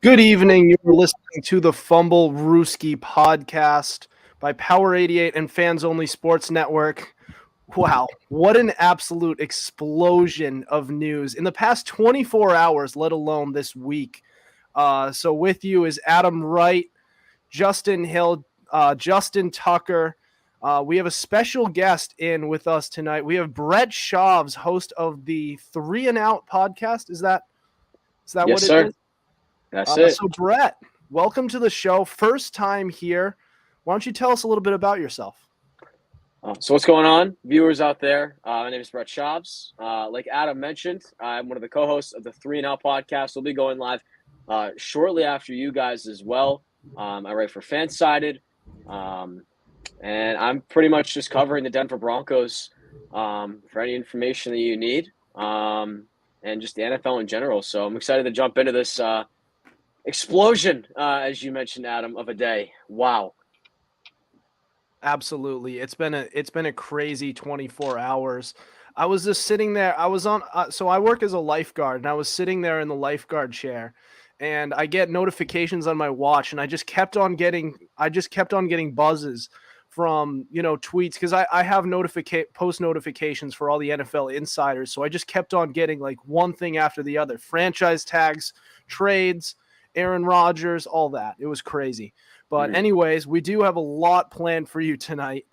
Good evening. You're listening to the Fumblerooski podcast by Power 88 and Fans Only Sports Network. Wow, what an absolute explosion of news in the past 24 hours, let alone this week. So with you is Adam Wright, Justin Hill, Justin Tucker. We have a special guest in with us tonight. We have Brett Shavs, host of the Three and Out podcast. Is that Yes, what sir. it is? That's it. So Brett, welcome to the show. First time here. Why don't you tell us a little bit about yourself? So what's going on, viewers out there? My name is Brett Shavs. Like Adam mentioned, I'm one of the co-hosts of the Three and Out podcast. We'll be going live shortly after you guys as well. I write for Fansided, and I'm pretty much just covering the Denver Broncos for any information that you need, and just the NFL in general. So I'm excited to jump into this explosion, as you mentioned, Adam, of a day. Wow. Absolutely. It's been a crazy 24 hours. I was just sitting there. I was on so I work as a lifeguard, and I was sitting there in the lifeguard chair, and I get notifications on my watch, and I just kept on getting buzzes from, tweets, because I have post notifications for all the NFL insiders. So I just kept on getting like one thing after the other: franchise tags, trades, Aaron Rodgers, all that. It was crazy. But anyways, we do have a lot planned for you tonight.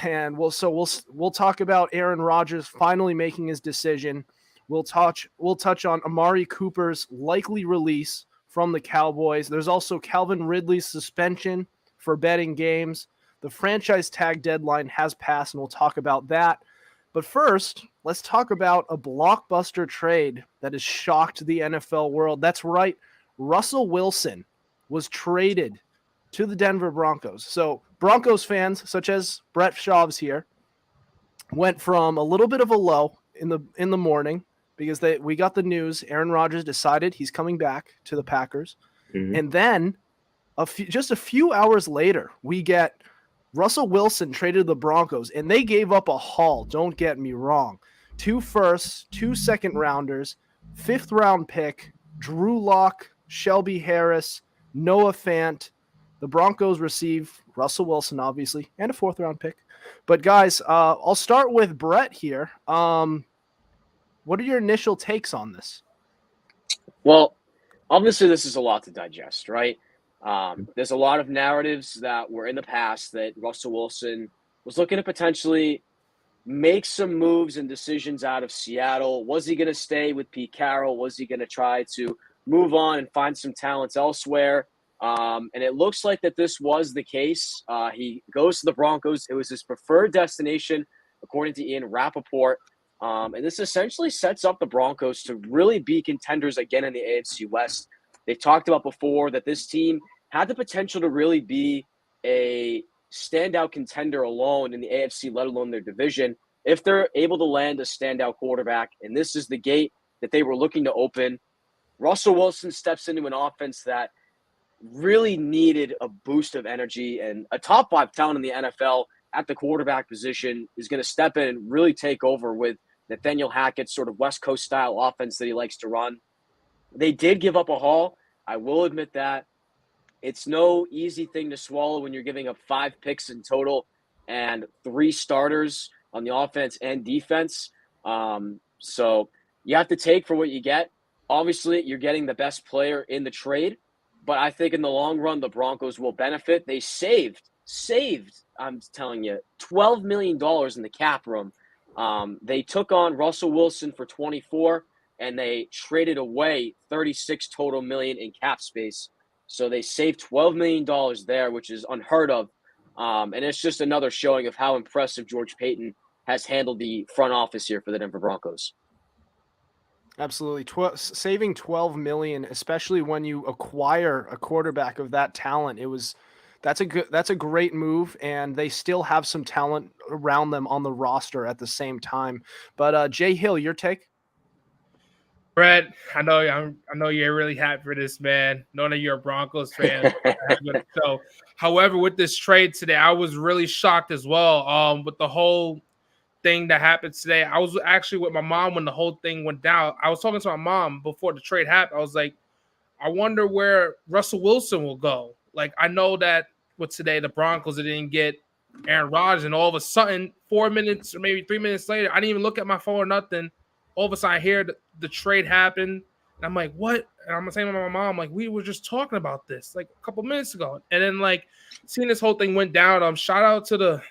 And we'll talk about Aaron Rodgers finally making his decision. We'll touch on Amari Cooper's likely release from the Cowboys. There's also Calvin Ridley's suspension for betting games. The franchise tag deadline has passed, and we'll talk about that. But first, let's talk about a blockbuster trade that has shocked the NFL world. That's right. Russell Wilson was traded to the Denver Broncos. So Broncos fans, such as Brett Shavs here, went from a little bit of a low in the morning because we got the news Aaron Rodgers decided he's coming back to the Packers. And then just a few hours later, we get Russell Wilson traded to the Broncos, and they gave up a haul, don't get me wrong. 2 firsts, 2 second rounders, 5th round pick, Drew Lock, Shelby Harris, Noah Fant. The Broncos receive Russell Wilson, obviously, and a 4th round pick. But guys, I'll start with Brett here. What are your initial takes on this? Well, obviously this is a lot to digest, right? There's a lot of narratives that were in the past that Russell Wilson was looking to potentially make some moves and decisions out of Seattle. Was he going to stay with Pete Carroll? Was he going to try to move on and find some talents elsewhere? And it looks like that this was the case. He goes to the Broncos. It was his preferred destination, according to Ian Rappaport. And this essentially sets up the Broncos to really be contenders again in the AFC West. They've talked about before that this team had the potential to really be a standout contender alone in the AFC, let alone their division, if they're able to land a standout quarterback. And this is the gate that they were looking to open. Russell Wilson steps into an offense that really needed a boost of energy, and a top 5 talent in the NFL at the quarterback position is going to step in and really take over with Nathaniel Hackett's sort of West Coast style offense that he likes to run. They did give up a haul. I will admit that. It's no easy thing to swallow when you're giving up 5 picks in total and 3 starters on the offense and defense. So you have to take for what you get. Obviously, you're getting the best player in the trade. But I think in the long run, the Broncos will benefit. They saved, I'm telling you, $12 million in the cap room. They took on Russell Wilson for 24, and they traded away 36 total million in cap space. So they saved $12 million there, which is unheard of. And it's just another showing of how impressive George Paton has handled the front office here for the Denver Broncos. Absolutely. Saving $12 million, especially when you acquire a quarterback of that talent, that's a great move, and they still have some talent around them on the roster at the same time. But Jay Hill, your take? Brett, I know you're really happy for this, man. Knowing that you're a Broncos fan. So, however, with this trade today, I was really shocked as well. With the whole thing that happened today, I was actually with my mom when the whole thing went down. I was talking to my mom before the trade happened. I was like, I wonder where Russell Wilson will go. Like, I know that with today, the Broncos didn't get Aaron Rodgers, and all of a sudden, 4 minutes or maybe 3 minutes later, I didn't even look at my phone or nothing. All of a sudden, I hear the trade happen, and I'm like, what? And I'm saying to my mom, like, we were just talking about this like a couple minutes ago. And then, like, seeing this whole thing went down, shout out to the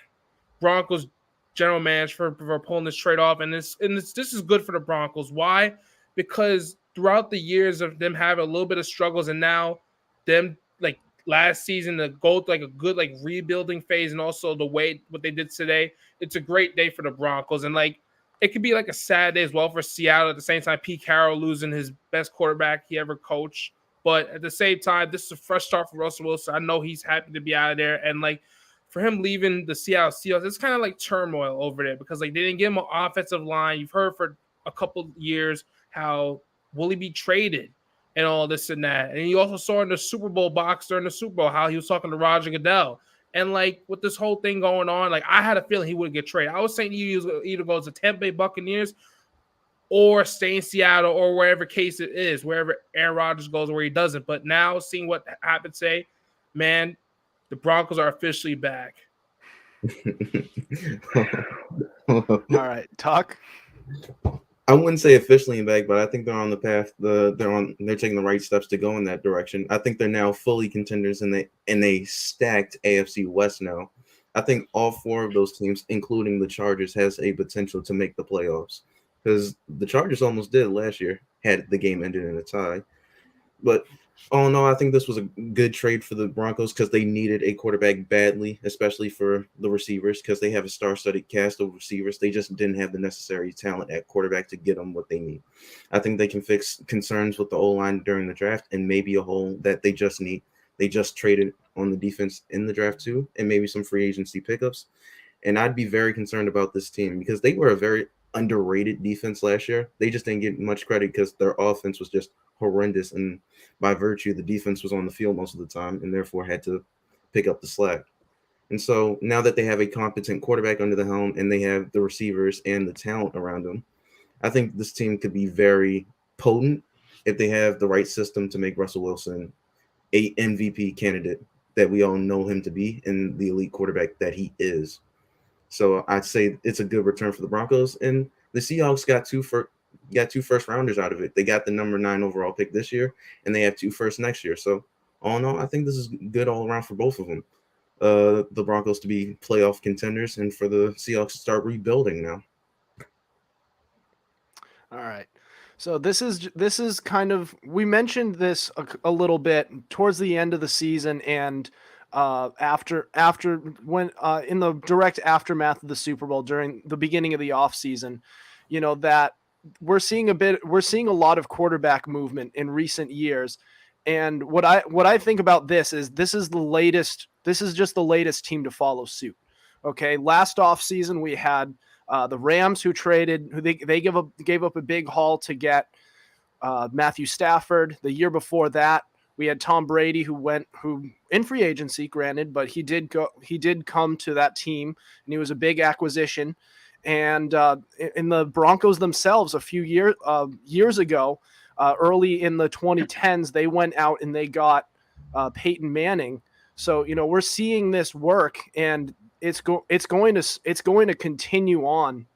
Broncos general manager for pulling this trade off. And this is good for the Broncos. Why? Because throughout the years of them having a little bit of struggles, and now them, like, last season to go through like a good like rebuilding phase, and also the way what they did today, it's a great day for the Broncos. And like, it could be like a sad day as well for Seattle. At the same time, Pete Carroll losing his best quarterback he ever coached. But at the same time, this is a fresh start for Russell Wilson. I know he's happy to be out of there. And like, for him leaving the Seattle Seahawks, it's kind of like turmoil over there, because like they didn't give him an offensive line. You've heard for a couple years how will he be traded and all this and that. And you also saw in the Super Bowl box during the Super Bowl how he was talking to Roger Goodell. And like, with this whole thing going on, like, I had a feeling he would get traded. I was saying he either goes to Tampa Bay Buccaneers or stay in Seattle, or wherever case it is, wherever Aaron Rodgers goes or where he doesn't. But now seeing what happened today, man, the Broncos are officially back. All right, talk. I wouldn't say officially back, but I think they're on the path. They're taking the right steps to go in that direction. I think they're now fully contenders in a stacked AFC West now. I think all four of those teams, including the Chargers, has a potential to make the playoffs, because the Chargers almost did last year had the game ended in a tie. But all in all, I think this was a good trade for the Broncos, because they needed a quarterback badly, especially for the receivers, because they have a star-studded cast of receivers. They just didn't have the necessary talent at quarterback to get them what they need. I think they can fix concerns with the O-line during the draft, and maybe a hole that they just need. They just traded on the defense in the draft too, and maybe some free agency pickups. And I'd be very concerned about this team, because they were a very underrated defense last year. They just didn't get much credit because their offense was just horrendous, and by virtue, the defense was on the field most of the time and therefore had to pick up the slack. And so now that they have a competent quarterback under the helm and they have the receivers and the talent around them, I think this team could be very potent if they have the right system to make Russell Wilson a MVP candidate that we all know him to be, and the elite quarterback that he is. So I'd say it's a good return for the Broncos, and the Seahawks got two first rounders out of it. They got the number 9 overall pick this year, and they have 2 firsts next year. So all in all, I think this is good all around for both of them. The Broncos to be playoff contenders, and for the Seahawks to start rebuilding now. All right. So this is kind of, we mentioned this a little bit towards the end of the season, and after when in the direct aftermath of the Super Bowl during the beginning of the offseason, you know, that we're seeing a lot of quarterback movement in recent years. And what I think about this is this is just the latest team to follow suit. Okay. Last offseason we had the Rams who gave up a big haul to get Matthew Stafford. The year before that, we had Tom Brady who in free agency, granted, but he did come to that team, and he was a big acquisition. And in the Broncos themselves, a few years ago, early in the 2010s, they went out and they got Peyton Manning. So, you know, we're seeing this work, and it's going to continue on,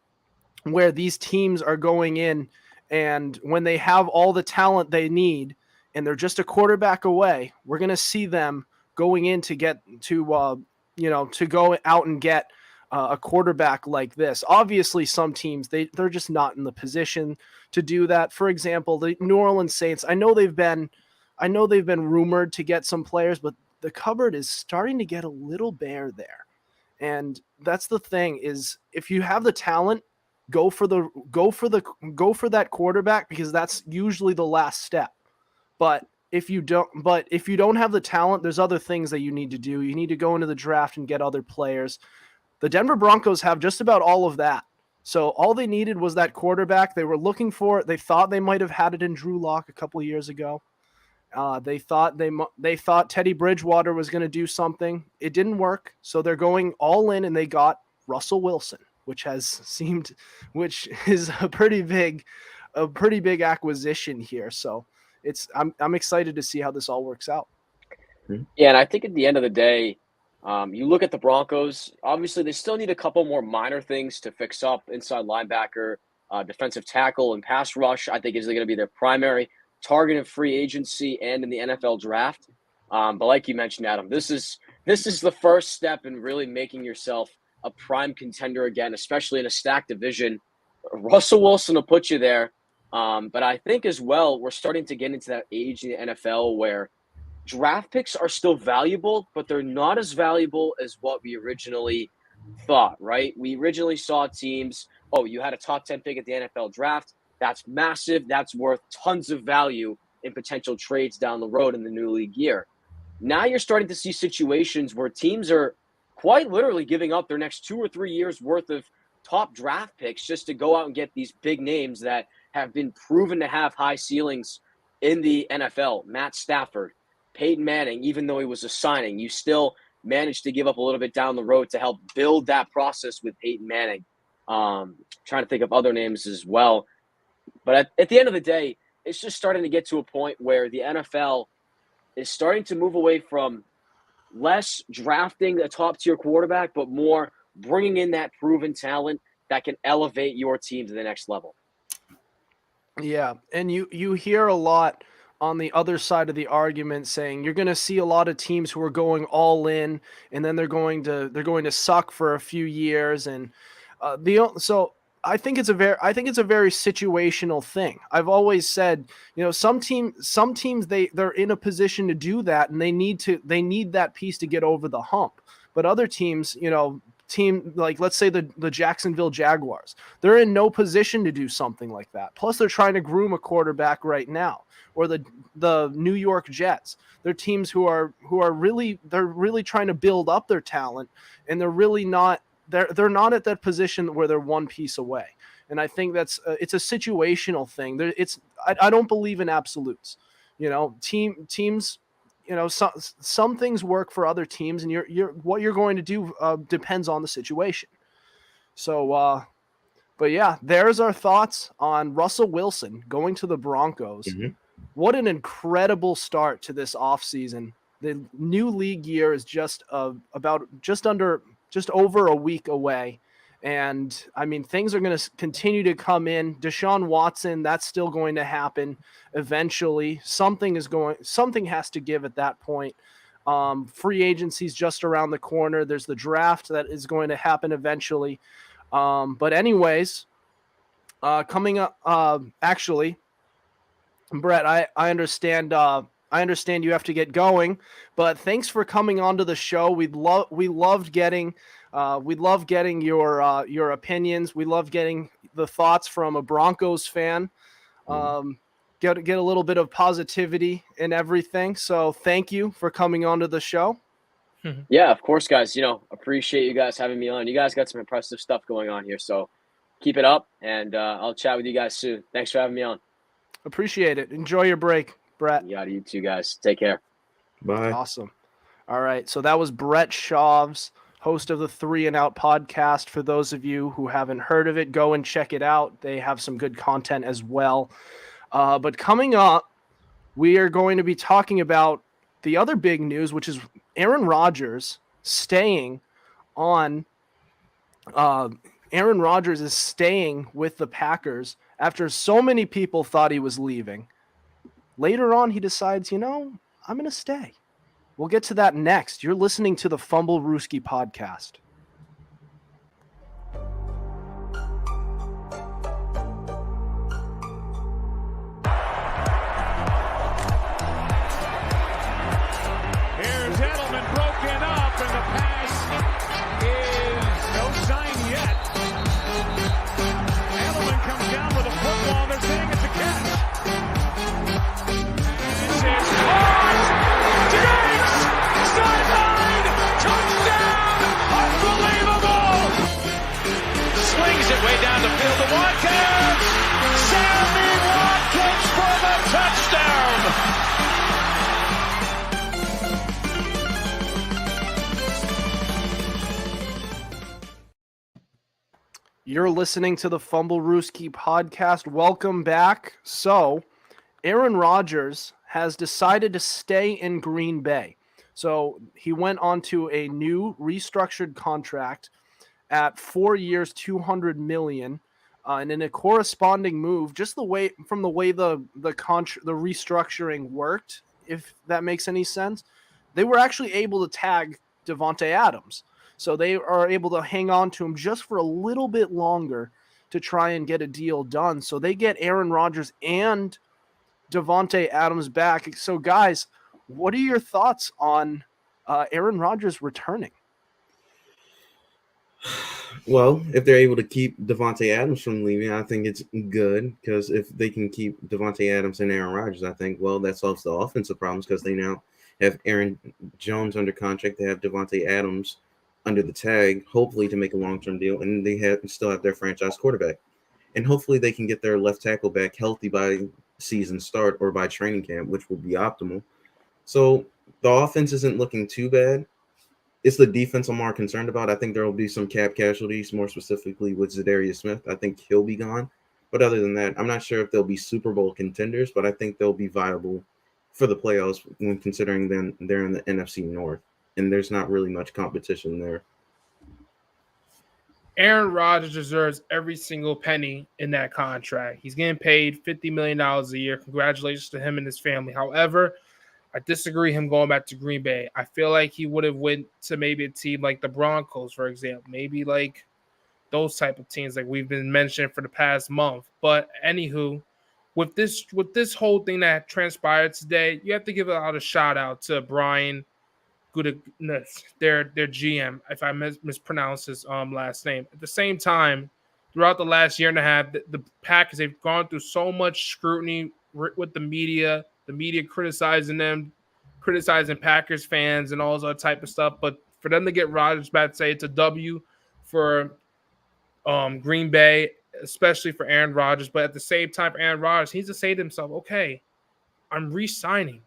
where these teams are going in, and when they have all the talent they need and they're just a quarterback away, we're going to see them going in to go out and get a quarterback like this. Obviously, some teams they're just not in the position to do that. For example, the New Orleans Saints, I know they've been rumored to get some players, but the cupboard is starting to get a little bare there. And that's the thing, is if you have the talent, go for that quarterback, because that's usually the last step. But if you don't have the talent, there's other things that you need to do. You need to go into the draft and get other players. The Denver Broncos have just about all of that. So all they needed was that quarterback. They were looking for it. They thought they might have had it in Drew Lock a couple of years ago. They thought Teddy Bridgewater was going to do something. It didn't work. So they're going all in, and they got Russell Wilson, which is a pretty big acquisition here. So I'm excited to see how this all works out. Yeah, and I think at the end of the day, you look at the Broncos. Obviously, they still need a couple more minor things to fix up: inside linebacker, defensive tackle, and pass rush. I think is going to be their primary target in free agency and in the NFL draft. But like you mentioned, Adam, this is the first step in really making yourself a prime contender again, especially in a stacked division. Russell Wilson will put you there. But I think as well, we're starting to get into that age in the NFL where draft picks are still valuable, but they're not as valuable as what we originally thought, right? We originally saw teams, you had a top 10 pick at the NFL draft. That's massive. That's worth tons of value in potential trades down the road in the new league year. Now you're starting to see situations where teams are quite literally giving up their next 2 or 3 years worth of top draft picks just to go out and get these big names that have been proven to have high ceilings in the NFL. Matt Stafford, Peyton Manning, even though he was a signing, you still managed to give up a little bit down the road to help build that process with Peyton Manning. Trying to think of other names as well. But at the end of the day, it's just starting to get to a point where the NFL is starting to move away from less drafting a top-tier quarterback, but more bringing in that proven talent that can elevate your team to the next level. Yeah, and you hear a lot on the other side of the argument saying you're going to see a lot of teams who are going all in, and then they're going to suck for a few years, and so I think it's a very situational thing. I've always said, some teams they're in a position to do that, and they need that piece to get over the hump. But other teams, like let's say the Jacksonville Jaguars, they're in no position to do something like that. Plus, they're trying to groom a quarterback right now. Or the New York Jets, they're teams who are really trying to build up their talent, and they're really not. They're not at that position where they're one piece away. And I think that's it's a situational thing. I don't believe in absolutes. Teams. Some things work for other teams, and what you're going to do depends on the situation. So, but yeah, there's our thoughts on Russell Wilson going to the Broncos. Mm-hmm. What an incredible start to this offseason. The new league year is just over a week away. And I mean, things are going to continue to come in. Deshaun Watson, that's still going to happen eventually. Something has to give at that point. Free agency's just around the corner. There's the draft that is going to happen eventually. But anyways, coming up, actually, Brett, I understand you have to get going, but thanks for coming onto the show. We loved getting your opinions. We love getting the thoughts from a Broncos fan. Get a little bit of positivity and everything. So thank you for coming onto the show. Yeah, of course, guys. Appreciate you guys having me on. You guys got some impressive stuff going on here, so keep it up, and I'll chat with you guys soon. Thanks for having me on. Appreciate it. Enjoy your break, Brett. Yeah, you too, guys. Take care. Bye. Awesome. All right. So that was Brett Schaavs, host of the 3 and Out podcast. For those of you who haven't heard of it, go and check it out. They have some good content as well. But coming up, we are going to be talking about the other big news, which is Aaron Rodgers staying on. Aaron Rodgers is staying with the Packers after so many people thought he was leaving. Later on, he decides, I'm going to stay. We'll get to that next. You're listening to the Fumblerooski podcast. Here's Edelman broken up, and the pass is no sign yet. Edelman comes down with a football. They're saying it's a catch. It's caught! Diggs! Sideline! Touchdown! Unbelievable! Slings it way down the field to Watkins! Sammy Watkins for the touchdown! You're listening to the Fumblerooski podcast. Welcome back. So, Aaron Rodgers has decided to stay in Green Bay. So he went on to a new restructured contract at 4 years, $200 million. And in a corresponding move, just the way the restructuring worked, if that makes any sense, they were actually able to tag Davante Adams. So they are able to hang on to him just for a little bit longer to try and get a deal done. So they get Aaron Rodgers and Davante Adams back. So guys, what are your thoughts on Aaron Rodgers returning? Well, if they're able to keep Davante Adams from leaving, I think it's good, because if they can keep Davante Adams and Aaron Rodgers, I think, well, that solves the offensive problems, because they now have Aaron Jones under contract. They have Davante Adams under the tag, hopefully to make a long-term deal, and they still have their franchise quarterback. And hopefully they can get their left tackle back healthy by season start or by training camp, which will be optimal. So the offense isn't looking too bad. It's the defense I'm more concerned about. I think there will be some cap casualties, more specifically with Zadarius Smith. I think he'll be gone. But other than that, I'm not sure if they'll be Super Bowl contenders, but I think they'll be viable for the playoffs when considering them they're in the NFC North, and there's not really much competition there. Aaron Rodgers deserves every single penny in that contract. He's getting paid $50 million a year. Congratulations to him and his family. However, I disagree him going back to Green Bay. I feel like he would have went to maybe a team like the Broncos, for example. Maybe like those type of teams like we've been mentioning for the past month. But anywho, with this whole thing that transpired today, you have to give a shout out to Brian Gutekunst, their GM, if I mispronounce his last name. At the same time, throughout the last year and a half, the Packers, they've gone through so much scrutiny with the media criticizing them, criticizing Packers fans and all that type of stuff. But for them to get Rodgers back, say it's a W for Green Bay, especially for Aaron Rodgers. But at the same time, Aaron Rodgers, he needs to say to himself, okay, I'm re-signing.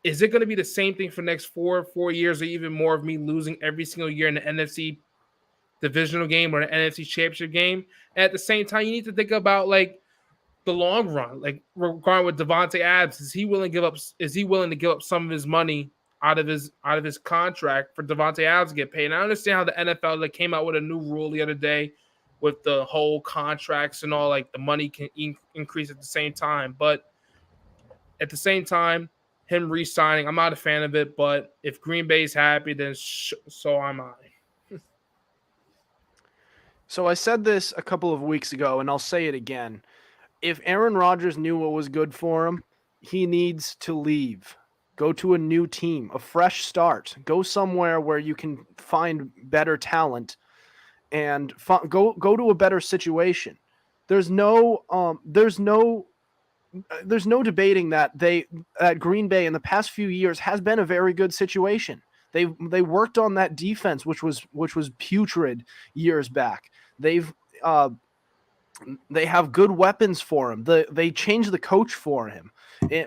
Is it going to be the same thing for the next four years, or even more of me losing every single year in the NFC divisional game or the NFC championship game? And at the same time, you need to think about like the long run, like regarding with Davante Adams. Is he willing to give up some of his money out of his contract for Davante Adams to get paid? And I understand how the NFL came out with a new rule the other day with the whole contracts and all, like the money can increase at the same time. But at the same time, him re-signing, I'm not a fan of it, but if Green Bay's happy, then so am I. So I said this a couple of weeks ago, and I'll say it again. If Aaron Rodgers knew what was good for him, he needs to leave. Go to a new team, a fresh start. Go somewhere where you can find better talent and go to a better situation. There's no debating that Green Bay in the past few years has been a very good situation. They worked on that defense, which was putrid years back. They have good weapons for him. They changed the coach for him,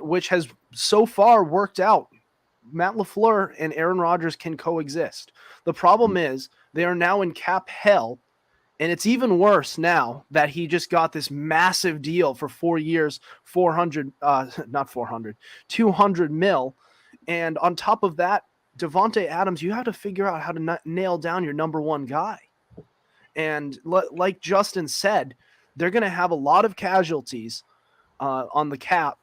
which has so far worked out. Matt LaFleur and Aaron Rodgers can coexist. The problem is they are now in cap hell. And it's even worse now that he just got this massive deal for 4 years, 200 mil. And on top of that, Davante Adams, you have to figure out how to nail down your number one guy. And like Justin said, they're going to have a lot of casualties on the cap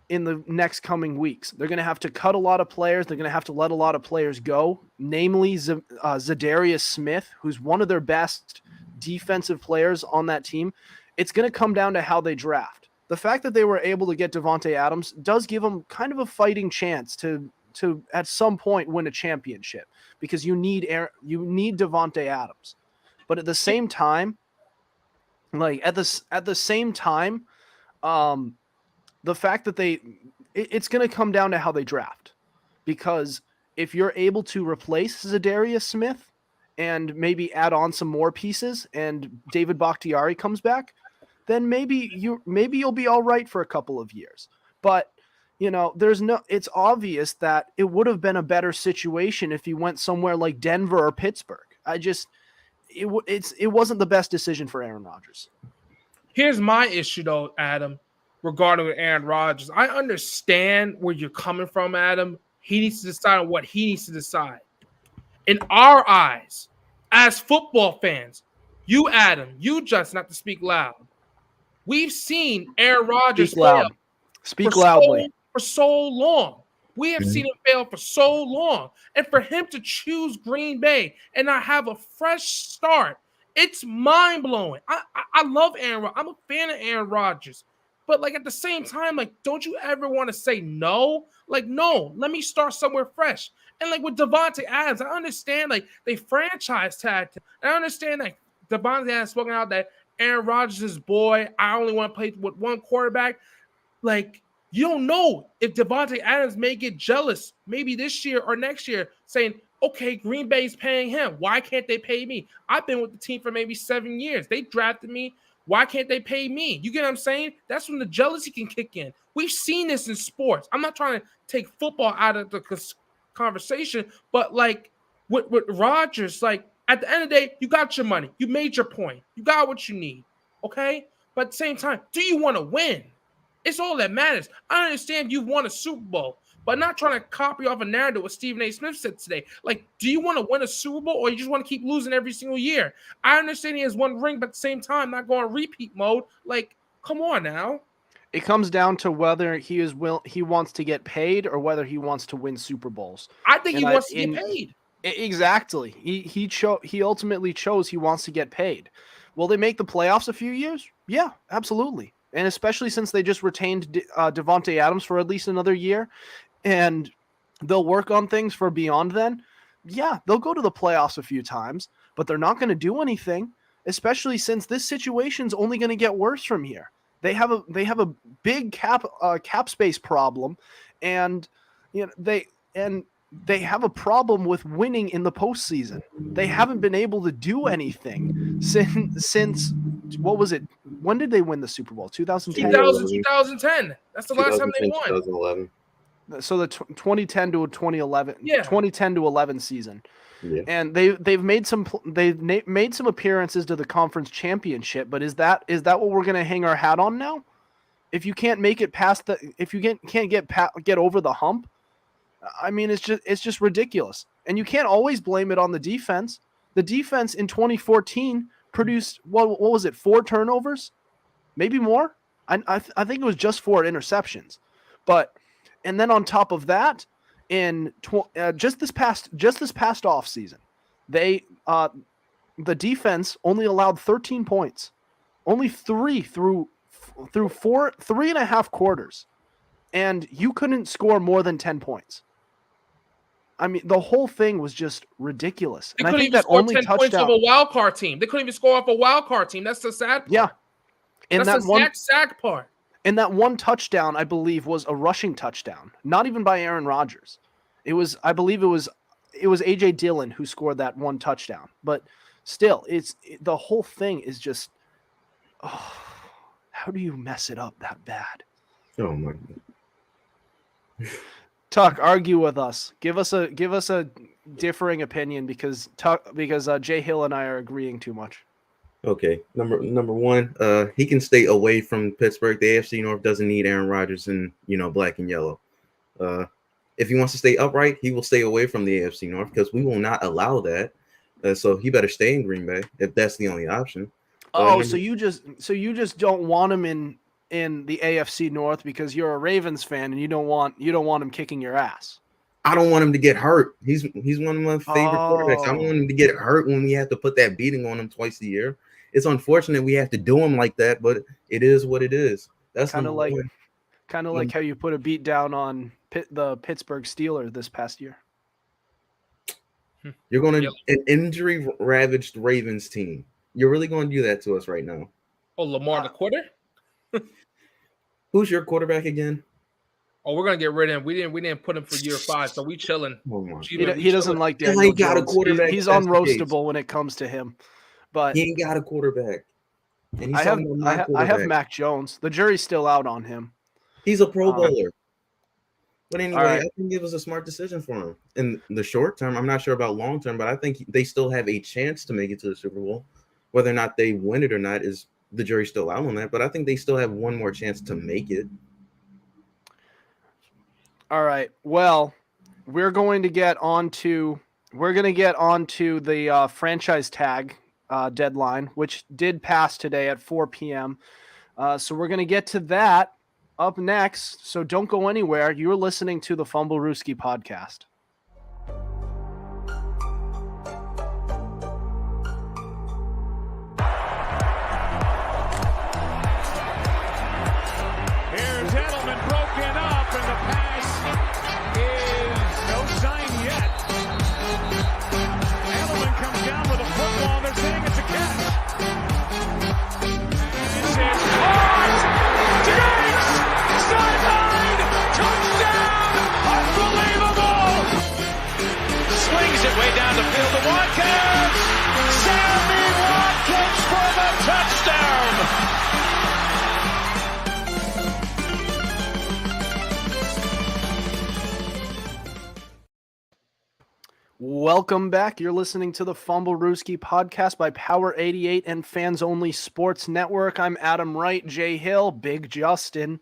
in the next coming weeks. They're going to have to cut a lot of players. They're going to have to let a lot of players go, namely Zadarius Smith, who's one of their best defensive players on that team. It's going to come down to how they draft. The fact that they were able to get Davante Adams does give them kind of a fighting chance to at some point win a championship, because you need Davante Adams. But at the same time, the fact that it's going to come down to how they draft, because if you're able to replace Zadarius Smith and maybe add on some more pieces and David Bakhtiari comes back, then maybe you'll be all right for a couple of years. But it's obvious that it would have been a better situation if you went somewhere like Denver or Pittsburgh. It wasn't the best decision for Aaron Rodgers. Here's my issue though, Adam. regarding with Aaron Rodgers. I understand where you're coming from, Adam. He needs to decide on what he needs to decide. In our eyes, as football fans, you, Adam, you, Justin, have to speak loud. We've seen Aaron Rodgers Speak loud. Speak loudly. for so long. We have seen him fail for so long. And for him to choose Green Bay and not have a fresh start, it's mind-blowing. I love Aaron Rodgers. I'm a fan of Aaron Rodgers. But, like, at the same time, like, don't you ever want to say no? Like, no, let me start somewhere fresh. And, like, with Devontae Adams, I understand, like, they franchise tagged him. I understand, like, Devontae Adams spoken out that Aaron Rodgers is boy. I only want to play with one quarterback. Like, you don't know if Devontae Adams may get jealous maybe this year or next year saying, okay, Green Bay's paying him. Why can't they pay me? I've been with the team for maybe 7 years. They drafted me. Why can't they pay me? You get what I'm saying? That's when the jealousy can kick in. We've seen this in sports. I'm not trying to take football out of the conversation, but like with Rodgers, like at the end of the day, you got your money. You made your point. You got what you need, okay? But at the same time, do you want to win? It's all that matters. I understand you've won a Super Bowl, but not trying to copy off a narrative what Stephen A. Smith said today. Like, do you want to win a Super Bowl or you just want to keep losing every single year? I understand he has one ring, but at the same time, not going repeat mode. Like, come on now. It comes down to whether he wants to get paid or whether he wants to win Super Bowls. I think he wants to get paid. Exactly. He ultimately chose he wants to get paid. Will they make the playoffs a few years? Yeah, absolutely. And especially since they just retained Devontae Adams for at least another year, and they'll work on things for beyond then. Yeah, they'll go to the playoffs a few times, but they're not going to do anything, especially since this situation's only going to get worse from here. They have a big cap space problem, and they have a problem with winning in the postseason. They haven't been able to do anything since what was it? When did they win the Super Bowl? 2010? 2010. That's the last time they won. 2011. So the 2010 to 2011, Yeah. 2010 to 11 season. Yeah. And they've made some appearances to the conference championship, but is that what we're going to hang our hat on now? If you can't make it past if you can't get over the hump, I mean, it's just ridiculous. And you can't always blame it on the defense. The defense in 2014 produced what was it? 4 turnovers, maybe more. I think it was just 4 interceptions, and then on top of that, in just this past off season, the defense only allowed 13 points, only 3 through 3.5 quarters, and you couldn't score more than 10 points. I mean, the whole thing was just ridiculous. They and I think even that score only 10 points touchdown of a wild card team. They couldn't even score off a wild card team. That's the sad part. Yeah. And that's that the sack part. And that one touchdown, I believe, was a rushing touchdown, not even by Aaron Rodgers. I believe it was AJ Dillon who scored that one touchdown. But still, the whole thing is just, how do you mess it up that bad? Oh my God. Tuck, argue with us. Give us a differing opinion because Jay Hill and I are agreeing too much. Okay, number one, he can stay away from Pittsburgh. The AFC North doesn't need Aaron Rodgers in black and yellow. If he wants to stay upright, he will stay away from the AFC North because we will not allow that. So he better stay in Green Bay if that's the only option. So you just don't want him in the AFC North because you're a Ravens fan and you don't want him kicking your ass. I don't want him to get hurt. He's one of my favorite quarterbacks. I don't want him to get hurt when we have to put that beating on him twice a year. It's unfortunate we have to do him like that, but it is what it is. That's kind of like how you put a beat down on the Pittsburgh Steelers this past year. You're going to an injury-ravaged Ravens team. You're really going to do that to us right now. Oh, Lamar the quarter? Who's your quarterback again? Oh, we're gonna get rid of him. We didn't put him for year 5, so we chilling. Oh he doesn't like Daniel Jones. Got a quarterback. He's unroastable when it comes to him. But he ain't got a quarterback. And I have Mac Jones. The jury's still out on him. He's a Pro Bowler. But anyway, right. I think it was a smart decision for him. In the short term, I'm not sure about long term, but I think they still have a chance to make it to the Super Bowl. Whether or not they win it or not is the jury's still out on that, but I think they still have one more chance to make it. All right. Well, we're going to get on to the franchise tag deadline, which did pass today at 4 p.m. So we're going to get to that up next. So don't go anywhere. You're listening to the Fumblerooski podcast. Here's Edelman broken up, and the pass is no sign yet. Edelman comes down with a football. They're saying it's a catch. This is caught. Diggs! Sideline! Touchdown! Unbelievable! Swings it way down the field to Watkins. Sammy Watkins for the touchdown! Welcome back. You're listening to the Fumblerooski podcast by Power 88 and Fans Only Sports Network. I'm Adam Wright, Jay Hill, Big Justin.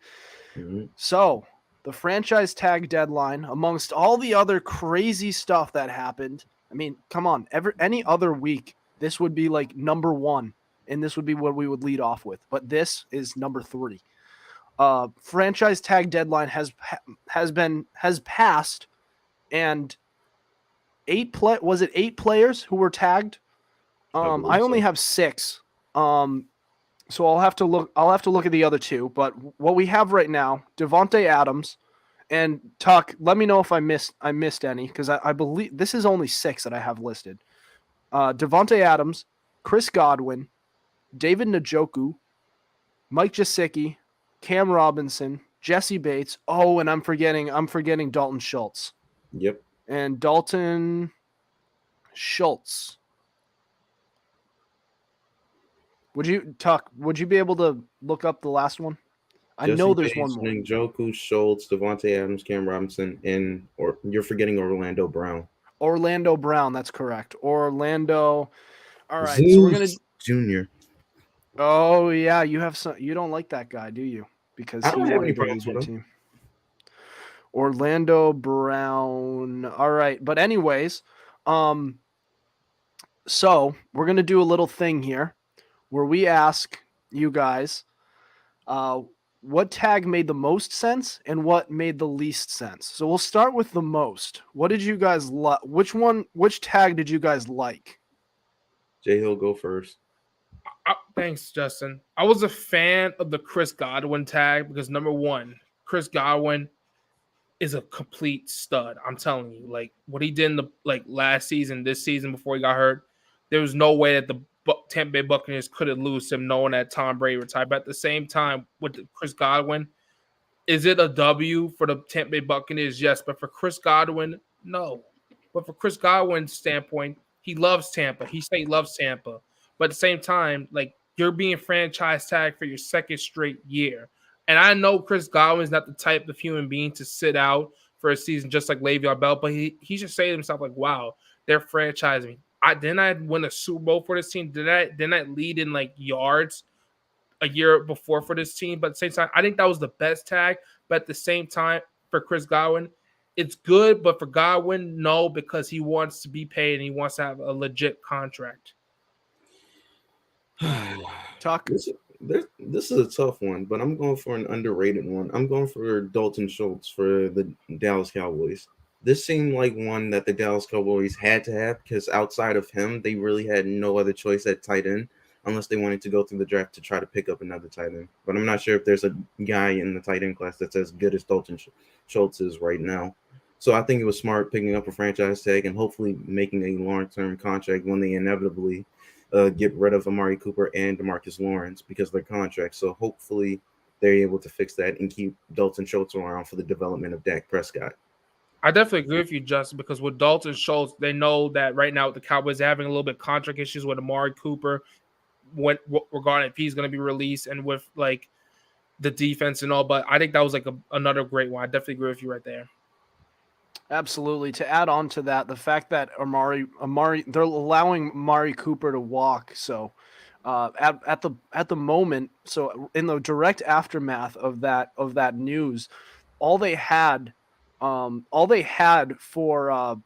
So, the franchise tag deadline, amongst all the other crazy stuff that happened, I mean, come on, any other week, this would be like number one, and this would be what we would lead off with. But this is number 3. Franchise tag deadline has passed, and 8 players who were tagged? I only have 6. So I'll have to look at the other 2. But what we have right now, Davante Adams and Tuck. Let me know if I missed any, because I believe this is only 6 that I have listed. Davante Adams, Chris Godwin, David Njoku, Mike Gesicki, Cam Robinson, Jesse Bates. Oh, and I'm forgetting Dalton Schultz. Yep. And Dalton Schultz. Would you be able to look up the last one? I know there's one more. Njoku, Schultz, Davante Adams, Cam Robinson, or you're forgetting Orlando Brown. Orlando Brown, that's correct. Orlando. All right, Zeus so we're gonna Junior. Oh yeah, you don't like that guy, do you? Because I don't he have any wanted to problems leave with your him. team. Orlando Brown. All right, but anyways, so we're gonna do a little thing here where we ask you guys, what tag made the most sense and what made the least sense. So we'll start with the most. What did you guys like? Which tag did you guys like? Jay Hill, go first. Thanks, Justin. I was a fan of the Chris Godwin tag because, number one, Chris Godwin is a complete stud. I'm telling you, like what he did in the last season, this season before he got hurt, there was no way that the Tampa Bay Buccaneers could have lost him, knowing that Tom Brady retired. But at the same time, with Chris Godwin, is it a W for the Tampa Bay Buccaneers? Yes, but for Chris Godwin, no. But for Chris Godwin's standpoint, he loves Tampa. He said he loves Tampa. But at the same time, like you're being franchise tagged for your second straight year. And I know Chris Godwin's not the type of human being to sit out for a season just like Le'Veon Bell, but he should say to himself, like, wow, they're franchising me. Didn't I win a Super Bowl for this team? Didn't I lead in like yards a year before for this team? But at the same time, I think that was the best tag. But at the same time, for Chris Godwin, it's good. But for Godwin, no, because he wants to be paid and he wants to have a legit contract. Talk. This is a tough one, but I'm going for an underrated one. I'm going for Dalton Schultz for the Dallas Cowboys. This seemed like one that the Dallas Cowboys had to have because outside of him, they really had no other choice at tight end unless they wanted to go through the draft to try to pick up another tight end. But I'm not sure if there's a guy in the tight end class that's as good as Dalton Schultz is right now. So I think it was smart picking up a franchise tag and hopefully making a long-term contract when they inevitably get rid of Amari Cooper and DeMarcus Lawrence because of their contracts. So hopefully they're able to fix that and keep Dalton Schultz around for the development of Dak Prescott. I definitely agree with you, Justin, because with Dalton Schultz, they know that right now with the Cowboys having a little bit of contract issues with Amari Cooper regarding if he's going to be released and with like the defense and all. But I think that was like another great one. I definitely agree with you right there. Absolutely. To add on to that, the fact that Amari, they're allowing Amari Cooper to walk. So At the moment. So in the direct aftermath of that news, all they had for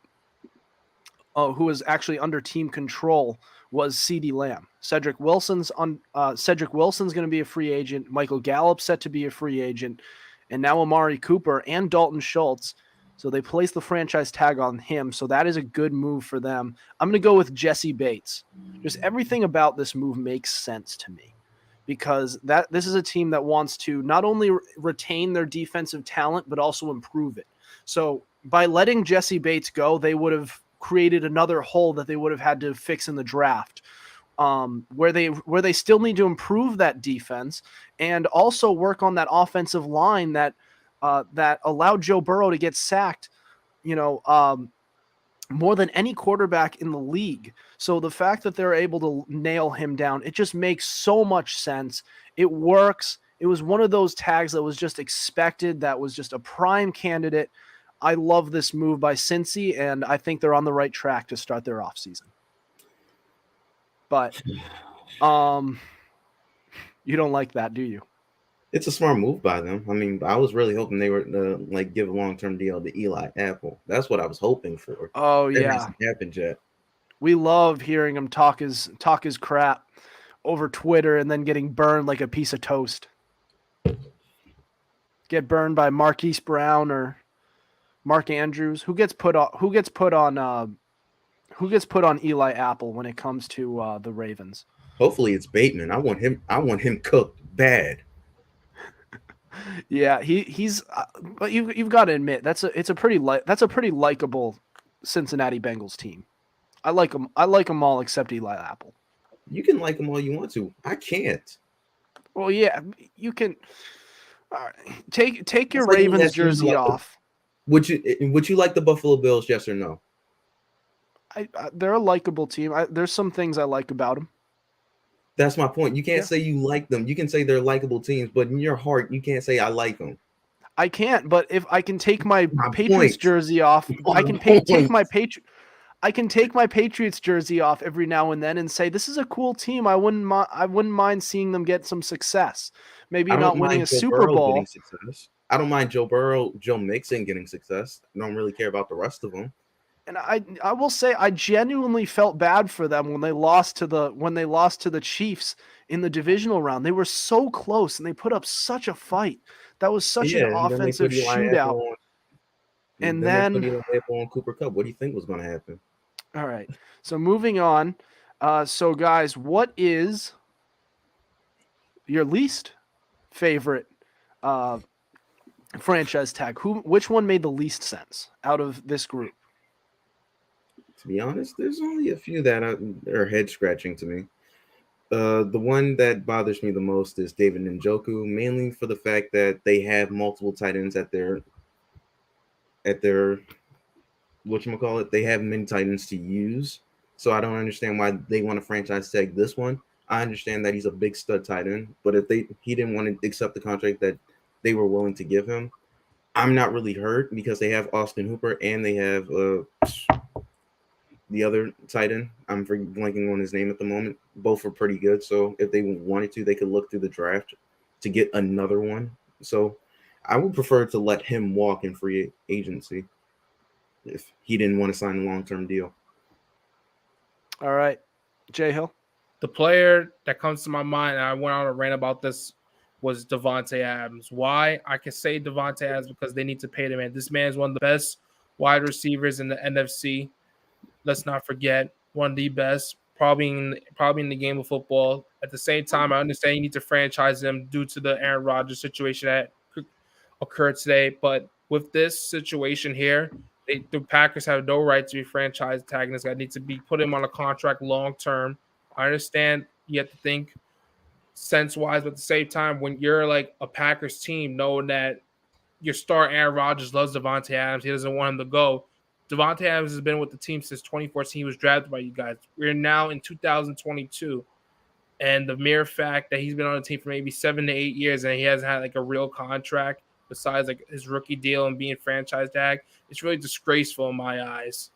who was actually under team control was CeeDee Lamb. Cedric Wilson's going to be a free agent. Michael Gallup set to be a free agent, and now Amari Cooper and Dalton Schultz. So they placed the franchise tag on him. So that is a good move for them. I'm going to go with Jesse Bates. Just everything about this move makes sense to me, because this is a team that wants to not only retain their defensive talent but also improve it. So by letting Jesse Bates go, they would have created another hole that they would have had to fix in the draft, where they still need to improve that defense and also work on that offensive line that allowed Joe Burrow to get sacked, more than any quarterback in the league. So the fact that they're able to nail him down, it just makes so much sense. It works. It was one of those tags that was just expected, that was just a prime candidate. I love this move by Cincy, and I think they're on the right track to start their offseason. But you don't like that, do you? It's a smart move by them. I mean, I was really hoping they were give a long-term deal to Eli Apple. That's what I was hoping for. Oh, That yeah. hasn't happened yet. We love hearing him talk his crap over Twitter and then getting burned like a piece of toast. Get burned by Marquise Brown or Mark Andrews. Who gets put on Eli Apple when it comes to the Ravens? Hopefully it's Bateman. I want him cooked bad. Yeah, he's but you've got to admit that's a pretty likable Cincinnati Bengals team. I like them all except Eli Apple. You can like them all you want to. I can't. Well, yeah, you can. All right. Take your It's like Ravens jersey off. Would you like the Buffalo Bills? Yes or no? They're a likable team. There's some things I like about them. That's my point. You can't say you like them. You can say they're likable teams, but in your heart, you can't say I like them. I can't. But if I can take my Patriots jersey off, I can take my Patriots jersey off every now and then and say this is a cool team. I wouldn't mind seeing them get some success. Maybe not winning a Super Bowl. I don't mind Joe Burrow, Joe Mixon getting success. I don't really care about the rest of them. And I will say I genuinely felt bad for them when they lost to the Chiefs in the divisional round. They were so close and they put up such a fight. That was such an offensive shootout. And then they put on Cooper Kupp. What do you think was going to happen? All right. So moving on. So guys, what is your least favorite franchise tag? Which one made the least sense out of this group? To be honest, there's only a few that are head scratching to me. The one that bothers me the most is David Njoku, mainly for the fact that they have multiple tight ends at their whatchamacallit. They have many tight ends to use. So I don't understand why they want to franchise tag this one. I understand that he's a big stud tight end, but if he didn't want to accept the contract that they were willing to give him, I'm not really hurt because they have Austin Hooper and they have the other tight end. I'm blanking on his name at the moment. Both are pretty good. So if they wanted to, they could look through the draft to get another one. So I would prefer to let him walk in free agency if he didn't want to sign a long-term deal. All right. Jay Hill. The player that comes to my mind, and I went on a rant about this, was Davante Adams. Why? I can say Davante Adams because they need to pay the man. This man is one of the best wide receivers in the NFC. Let's not forget, one of the best, probably in the game of football. At the same time, I understand you need to franchise him due to the Aaron Rodgers situation that occurred today. But with this situation here, the Packers have no right to be franchise tagging this guy. Need to be put him on a contract long term. I understand you have to think sense-wise, but at the same time, when you're like a Packers team, knowing that your star Aaron Rodgers loves Davante Adams, he doesn't want him to go. Davante Adams has been with the team since 2014. He was drafted by you guys. We're now in 2022. And the mere fact that he's been on the team for maybe 7 to 8 years and he hasn't had like a real contract besides like his rookie deal and being franchise tag, it's really disgraceful in my eyes.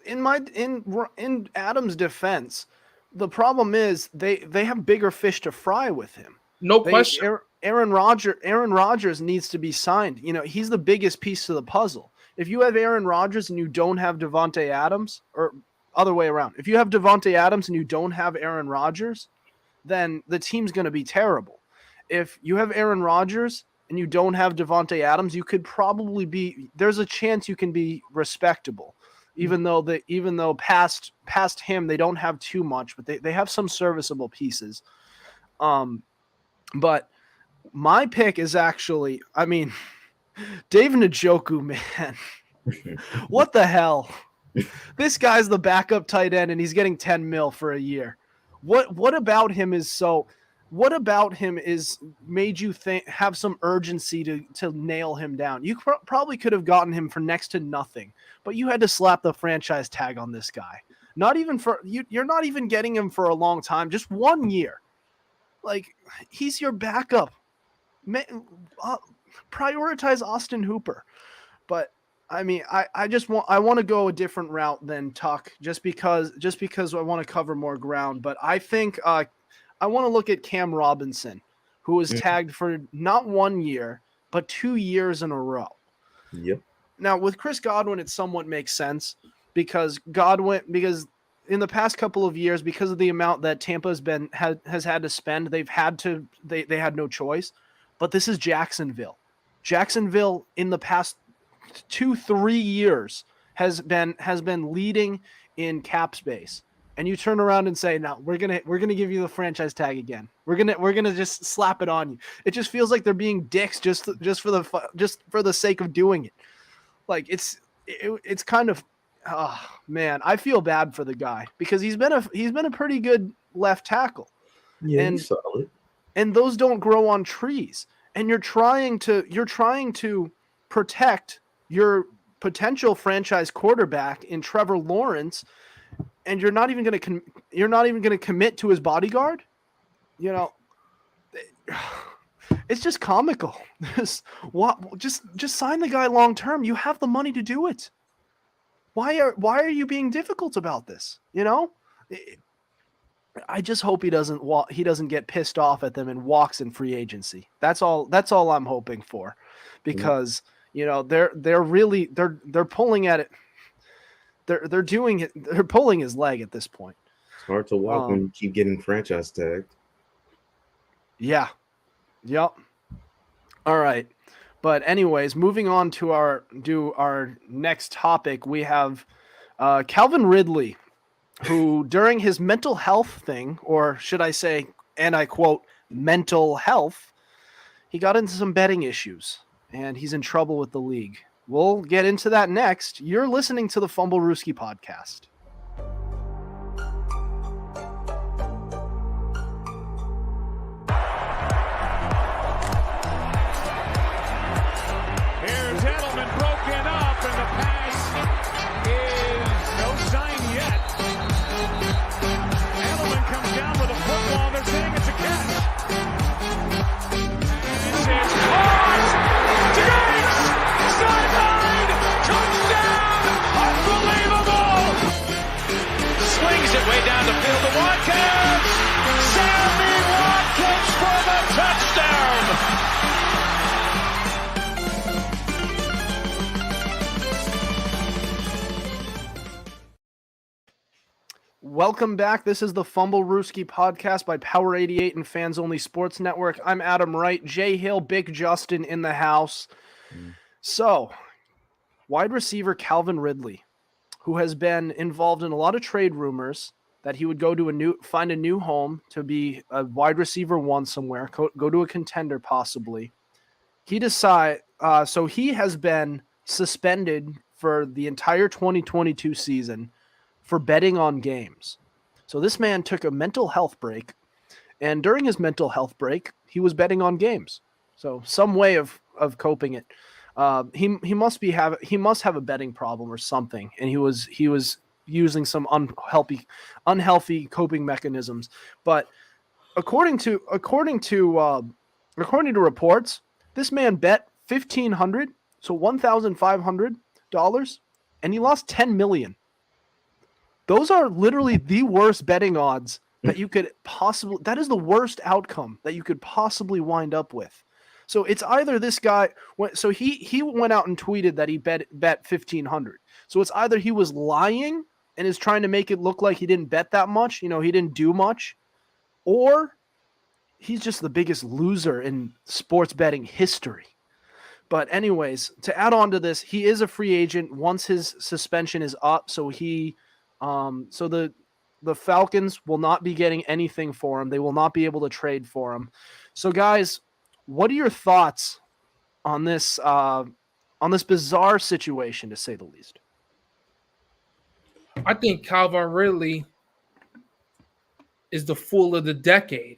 In Adams' defense, the problem is they have bigger fish to fry with him. No question. Aaron Rodgers needs to be signed. You know, he's the biggest piece to the puzzle. If you have Aaron Rodgers and you don't have Devontae Adams, or other way around, if you have Devontae Adams and you don't have Aaron Rodgers, then the team's going to be terrible. If you have Aaron Rodgers and you don't have Devontae Adams, you could probably there's a chance you can be respectable, even though past him they don't have too much, but they have some serviceable pieces. But my pick is actually, I mean, Dave Njoku, man. What the hell? This guy's the backup tight end and he's getting 10 mil for a year. What about him is made you have some urgency to nail him down? You probably could have gotten him for next to nothing, but you had to slap the franchise tag on this guy. Not even for you're not even getting him for a long time, just 1 year. Like, he's your backup. Prioritize Austin Hooper. But I mean, I want to go a different route than Tuck just because I want to cover more ground. But I think I want to look at Cam Robinson, who was tagged for not 1 year, but 2 years in a row. Yep. Now with Chris Godwin, it somewhat makes sense because in the past couple of years, because of the amount that Tampa has had to spend, they had no choice. But this is Jacksonville. Jacksonville in the past 2-3 years has been leading in cap space. And you turn around and say, "No, we're gonna give you the franchise tag again. We're gonna just slap it on you." It just feels like they're being dicks just for the sake of doing it. Like it's kind of, oh man, I feel bad for the guy because he's been a pretty good left tackle. Yeah, he's solid. And those don't grow on trees. And you're trying to protect your potential franchise quarterback in Trevor Lawrence, and you're not even going to commit to his bodyguard. You know, it's just comical. Just sign the guy long term. You have the money to do it. Why are you being difficult about this? You know, I just hope he doesn't get pissed off at them and walks in free agency. That's all I'm hoping for, because you know they're pulling at it. They're doing it. They're pulling his leg at this point. It's hard to walk when you keep getting franchise tagged. Yeah. Yep. All right. But anyways, moving on to our next topic, we have Calvin Ridley, who during his mental health thing, or should I say, and I quote, mental health, he got into some betting issues and he's in trouble with the league. We'll get into that next. You're listening to the Fumblerooski podcast. Here's Edelman broken up, and the pass is no sign yet. Edelman comes down with a football. They're saying it's a catch. This is caught. Diggs! Sideline! Touchdown! Unbelievable! Swings it way down the field to Watkins. Sammy Watkins for the touchdown! Welcome back. This is the Fumblerooski podcast by Power 88 and Fans Only Sports Network. I'm Adam Wright, Jay Hill, Big Justin in the house. So, wide receiver Calvin Ridley, who has been involved in a lot of trade rumors that he would go to find a new home to be a wide receiver one somewhere, go to a contender possibly. He has been suspended for the entire 2022 season for betting on games. So this man took a mental health break, and during his mental health break, he was betting on games. So some way of coping it. He must have a betting problem or something, and he was using some unhealthy coping mechanisms. But according to reports, this man bet $1,500, so $1,500, and he lost $10 million. Those are literally the worst betting odds that you could possibly, that is the worst outcome that you could possibly wind up with. So it's either this guy, so he went out and tweeted that he bet 1,500. So it's either he was lying and is trying to make it look like he didn't bet that much, he didn't do much, or he's just the biggest loser in sports betting history. But anyways, to add on to this, he is a free agent once his suspension is up. So the Falcons will not be getting anything for him. They will not be able to trade for him. So guys, what are your thoughts on this bizarre situation, to say the least? I think Calvin Ridley is the fool of the decade.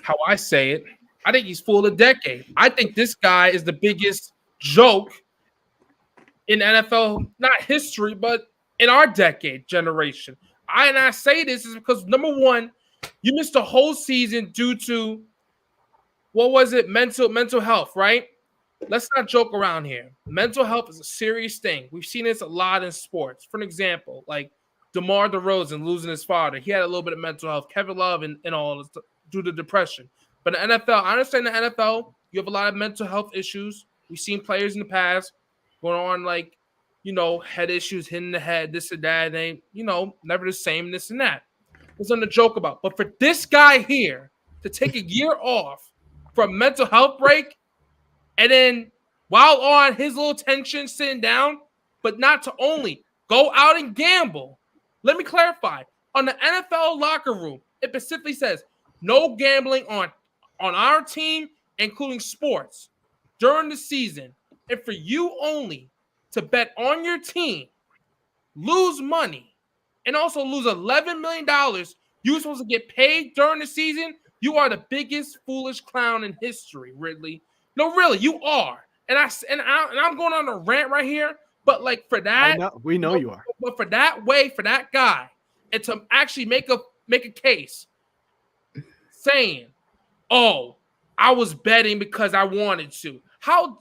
How I say it, I think he's fool of the decade. I think this guy is the biggest joke in NFL, not history, but in our decade generation. I say this is because, number one, you missed a whole season due to, what was it, mental health, right? Let's not joke around here. Mental health is a serious thing. We've seen this a lot in sports. For an example, like DeMar DeRozan losing his father. He had a little bit of mental health. Kevin Love and all this due to depression. But in the NFL, I understand the NFL, you have a lot of mental health issues. We've seen players in the past going on head issues, hitting the head, this and that. They, never the same, this and that. There's nothing to joke about. But for this guy here to take a year off from mental health break, and then while on his little tension sitting down, but not to only go out and gamble. Let me clarify. On the NFL locker room, it specifically says no gambling on our team, including sports, during the season. And for you only to bet on your team, lose money, and also lose $11 million, you're supposed to get paid during the season. You are the biggest foolish clown in history, Ridley. No, really, you are. And I'm going on a rant right here, but like for that, we know you are. But for that guy, and to actually make a case saying, "Oh, I was betting because I wanted to." How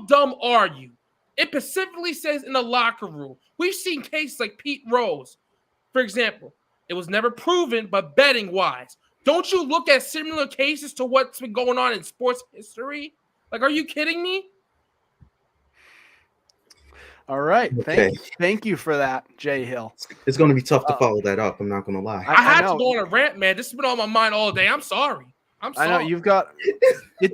dumb are you? It specifically says in the locker room. We've seen cases like Pete Rose, for example. It was never proven, but betting wise, don't you look at similar cases to what's been going on in sports history? Like, are you kidding me? All right. Thank you for that, Jay Hill. It's going to be tough to follow that up. I'm not going to lie. I had to go on a rant, man. This has been on my mind all day. I'm sorry. I know you've got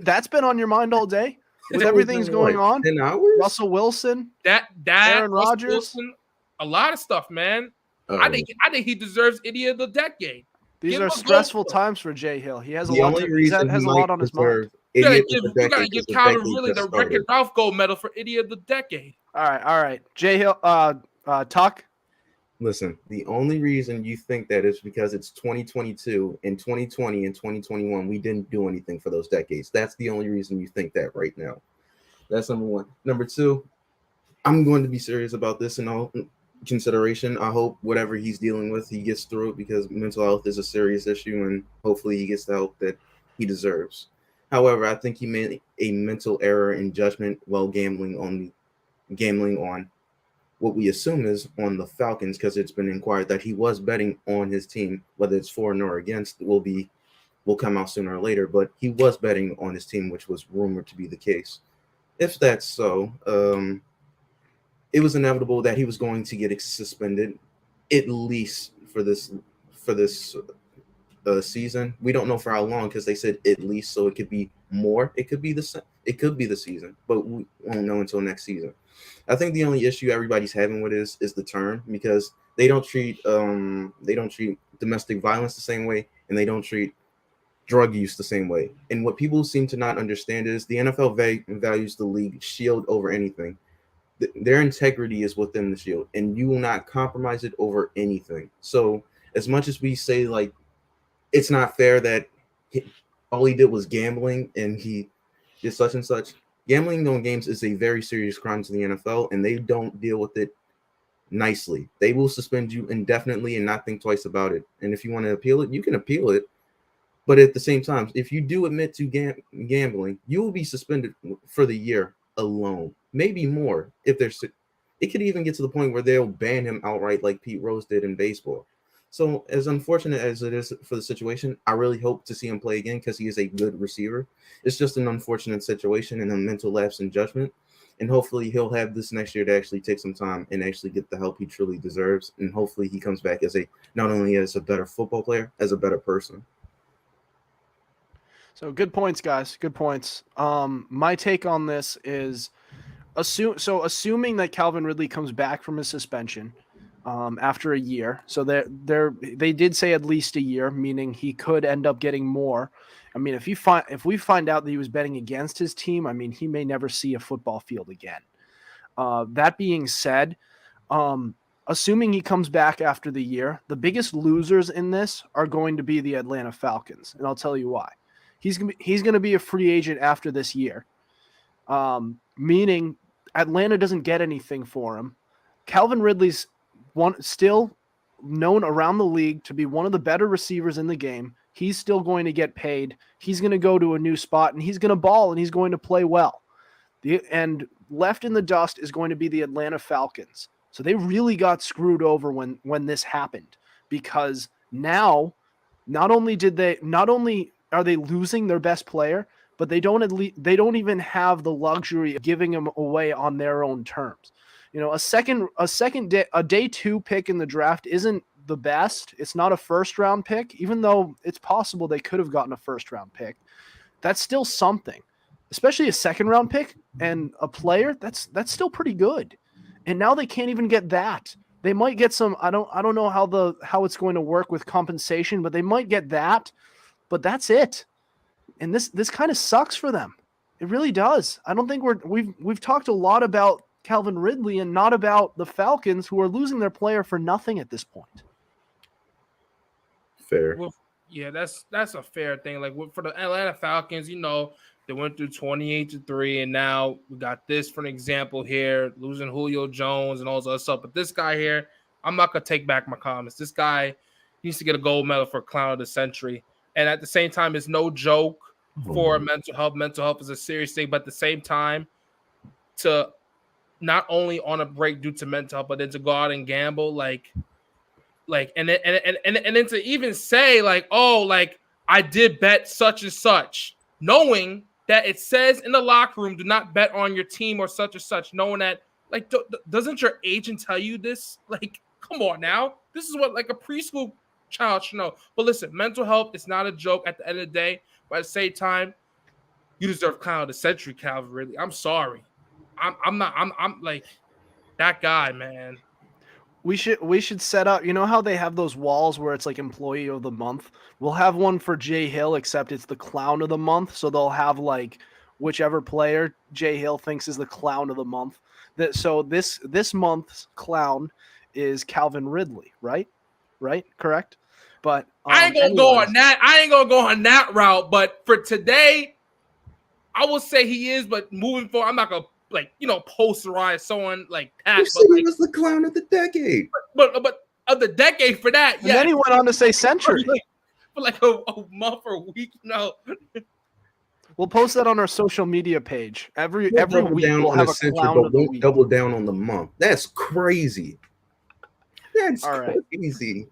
that's been on your mind all day with everything's going on. 10 hours? Russell Wilson, that Aaron Rodgers, a lot of stuff, man. I think he deserves idiot of the decade. These are stressful times for Jay Hill. He has a lot on his mind. You gotta give Calvin Ridley the Wreck-It Ralph gold medal for idiot of the decade. All right. Jay Hill, Tuck. Listen, the only reason you think that is because it's 2022 and 2020 and 2021. We didn't do anything for those decades. That's the only reason you think that right now. That's number one. Number two, I'm going to be serious about this in all consideration. I hope whatever he's dealing with, he gets through it, because mental health is a serious issue, and hopefully he gets the help that he deserves. However, I think he made a mental error in judgment while gambling on what we assume is on the Falcons, because it's been inquired that he was betting on his team. Whether it's for or against will come out sooner or later, but he was betting on his team, which was rumored to be the case. If that's so, it was inevitable that he was going to get suspended, at least for this season. We don't know for how long, because they said at least, so it could be more. It could be the season, but we won't know until next season. I think the only issue everybody's having with is the term, because they don't treat domestic violence the same way, and they don't treat drug use the same way. And what people seem to not understand is the NFL values the league shield over anything. Their integrity is within the shield, and you will not compromise it over anything. So as much as we say, like, it's not fair that all he did was gambling and he did such and such, gambling on games is a very serious crime to the NFL, and they don't deal with it nicely. They will suspend you indefinitely and not think twice about it. And if you want to appeal it, you can appeal it. But at the same time, if you do admit to gambling, you will be suspended for the year alone, maybe more. It could even get to the point where they'll ban him outright, like Pete Rose did in baseball. So as unfortunate as it is for the situation, I really hope to see him play again because he is a good receiver. It's just an unfortunate situation and a mental lapse in judgment. And hopefully he'll have this next year to actually take some time and actually get the help he truly deserves. And hopefully he comes back as not only as a better football player, as a better person. So good points, guys. Good points. My take on this is assuming that Calvin Ridley comes back from his suspension after a year. So they did say at least a year, meaning he could end up getting more. I mean, if we find out that he was betting against his team, I mean, he may never see a football field again. That being said, assuming he comes back after the year, the biggest losers in this are going to be the Atlanta Falcons, and I'll tell you why. He's going to be a free agent after this year, meaning Atlanta doesn't get anything for him. Calvin Ridley's still known around the league to be one of the better receivers in the game. He's still going to get paid. He's going to go to a new spot, and he's going to ball, and he's going to play well. And left in the dust is going to be the Atlanta Falcons. So they really got screwed over when this happened, because now not only are they losing their best player, but they don't even have the luxury of giving him away on their own terms. You know, a day 2 pick in the draft isn't the best. It's not a first round pick, even though it's possible they could have gotten a first round pick. That's still something, especially a second round pick and a player. That's still pretty good. And now they can't even get that. They might get some. I don't know how it's going to work with compensation, but they might get that. But that's it. And this kind of sucks for them. It really does. I don't think we've talked a lot about Calvin Ridley and not about the Falcons, who are losing their player for nothing at this point. Fair. Well, yeah, that's a fair thing. Like for the Atlanta Falcons, you know, they went through 28-3, and now we got this for an example here, losing Julio Jones and all this other stuff. But this guy here, I'm not gonna take back my comments. This guy needs to get a gold medal for Clown of the Century. And at the same time, it's no joke for mental health. Mental health is a serious thing, but at the same time, to not only on a break due to mental health, but then to go out and gamble, and then to even say like, oh, like I did bet such and such, knowing that it says in the locker room, do not bet on your team or such, knowing that like, doesn't your agent tell you this? Like, come on now, this is what like a preschool child should know. But listen, mental health is not a joke at the end of the day. But at the same time, you deserve Clown of the Century, Calvin Ridley. I'm sorry. I'm like that guy, man. We should set up, you know how they have those walls where it's like employee of the month? We'll have one for Jay Hill, except it's the clown of the month. So they'll have like whichever player Jay Hill thinks is the clown of the month. So this month's clown is Calvin Ridley, right? Right? Correct? But I ain't gonna go on that. I ain't gonna go on that route. But for today, I will say he is. But moving forward, I'm not gonna posterize someone like that. You said he was the clown of the decade. But of the decade for that, yeah. And then he went on to say century for like a month or a week. No, we'll post that on our social media page. Every week we'll have a clown of the week. Double down on the month. That's crazy. That's all right. Crazy.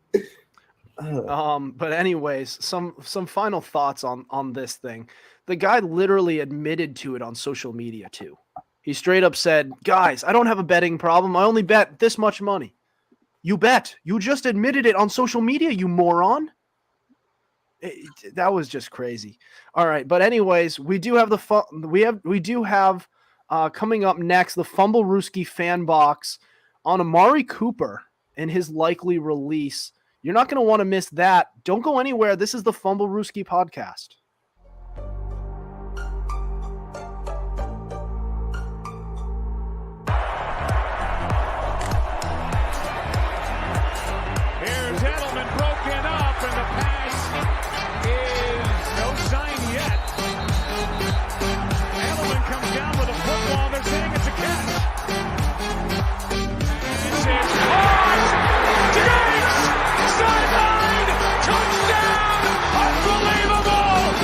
But anyways, some final thoughts on this thing. The guy literally admitted to it on social media too. He straight up said, guys, I don't have a betting problem. I only bet this much money. You bet. You just admitted it on social media, you moron. That was just crazy. All right. But anyways, we do have coming up next, the Fumblerooski fan box on Amari Cooper and his likely release. You're not going to want to miss that. Don't go anywhere. This is the Fumblerooski podcast. Here's Edelman broken up, and the pass is no sign yet. Edelman comes down with a football. They're saying it's a catch. It's caught! Diggs! Sideline! Touchdown! Unbelievable!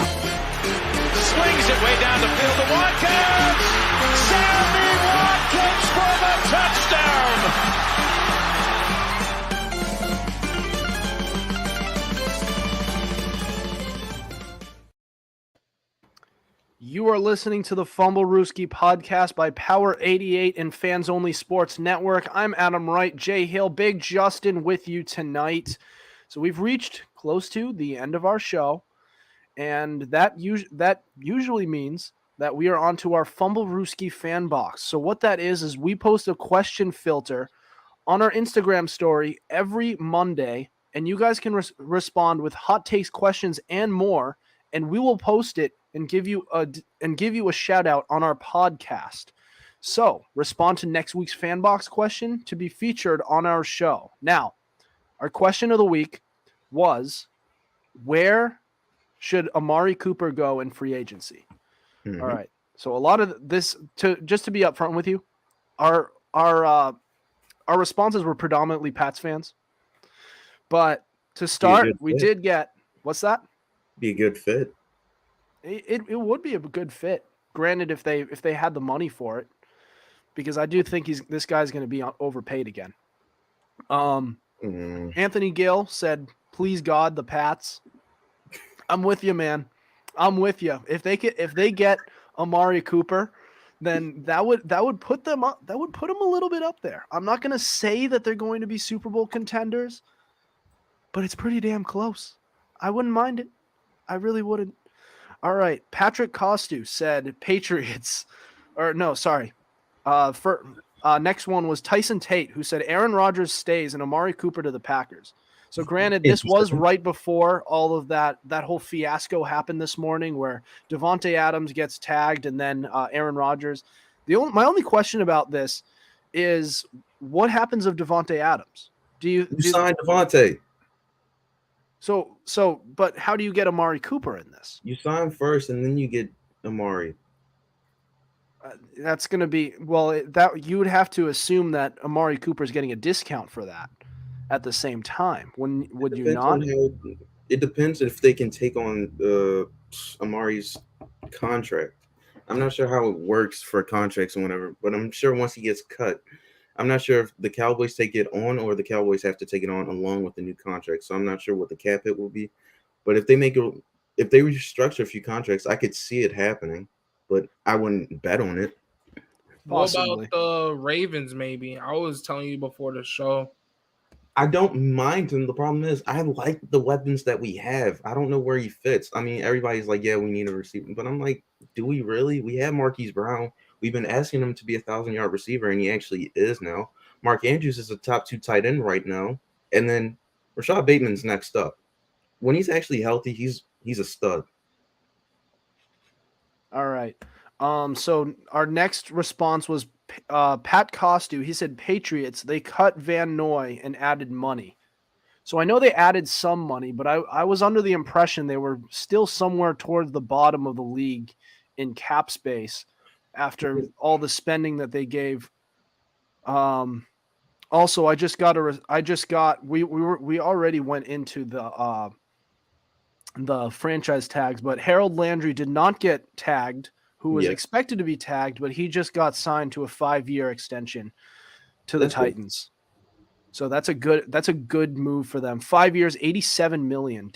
You are listening to the Fumblerooski podcast by Power 88 and Fans Only Sports Network. I'm Adam Wright, Jay Hill, Big Justin with you tonight. So we've reached close to the end of our show, and that usually means that we are onto our Fumblerooski fan box. So what that is we post a question filter on our Instagram story every Monday, and you guys can respond with hot takes, questions, and more, and we will post it and give you a shout out on our podcast. So respond to next week's fan box question to be featured on our show. Now, our question of the week was, where should Amari Cooper go in free agency? Mhm. All right. So a lot of this, to be upfront with you, our responses were predominantly Pats fans. But to start, we did get, what's that? Be a good fit. It would be a good fit. Granted, if they had the money for it, because I do think this guy's going to be overpaid again. Anthony Gill said, "Please God, the Pats." I'm with you, man. I'm with you. If they get Amari Cooper, then that would put them up. That would put them a little bit up there. I'm not going to say that they're going to be Super Bowl contenders, but it's pretty damn close. I wouldn't mind it. I really wouldn't. All right. Patrick Costu said Patriots. Or no, sorry. Next one was Tyson Tate, who said Aaron Rodgers stays and Amari Cooper to the Packers. So granted, this was right before all of that whole fiasco happened this morning where Devontae Adams gets tagged and then Aaron Rodgers. My only question about this is what happens of Devontae Adams? Do you sign Devontae? But how do you get Amari Cooper in this? You sign first, and then you get Amari. That's going to be that you would have to assume that Amari Cooper is getting a discount for that at the same time. Would you not? It depends if they can take on Amari's contract. I'm not sure how it works for contracts and whatever, but I'm sure once he gets cut, I'm not sure if the Cowboys take it on or the Cowboys have to take it on along with the new contract. So I'm not sure what the cap hit will be. But if they restructure a few contracts, I could see it happening, but I wouldn't bet on it. Possibly. What about the Ravens, maybe? I was telling you before the show. I don't mind him. The problem is I like the weapons that we have. I don't know where he fits. I mean, everybody's like, yeah, we need a receiver. But I'm like, do we really? We have Marquise Brown. We've been asking him to be a 1,000-yard receiver, and he actually is now. Mark Andrews is a top 2 tight end right now. And then Rashad Bateman's next up. When he's actually healthy, he's a stud. All right. So our next response was Pat Costu. He said Patriots, they cut Van Noy and added money. So I know they added some money, but I was under the impression they were still somewhere towards the bottom of the league in cap space after all the spending that they gave. Also, we already went into the franchise tags, but Harold Landry did not get tagged, who was expected to be tagged, but he just got signed to a 5-year extension to the Titans. So that's a good move for them. 5 years, $87 million,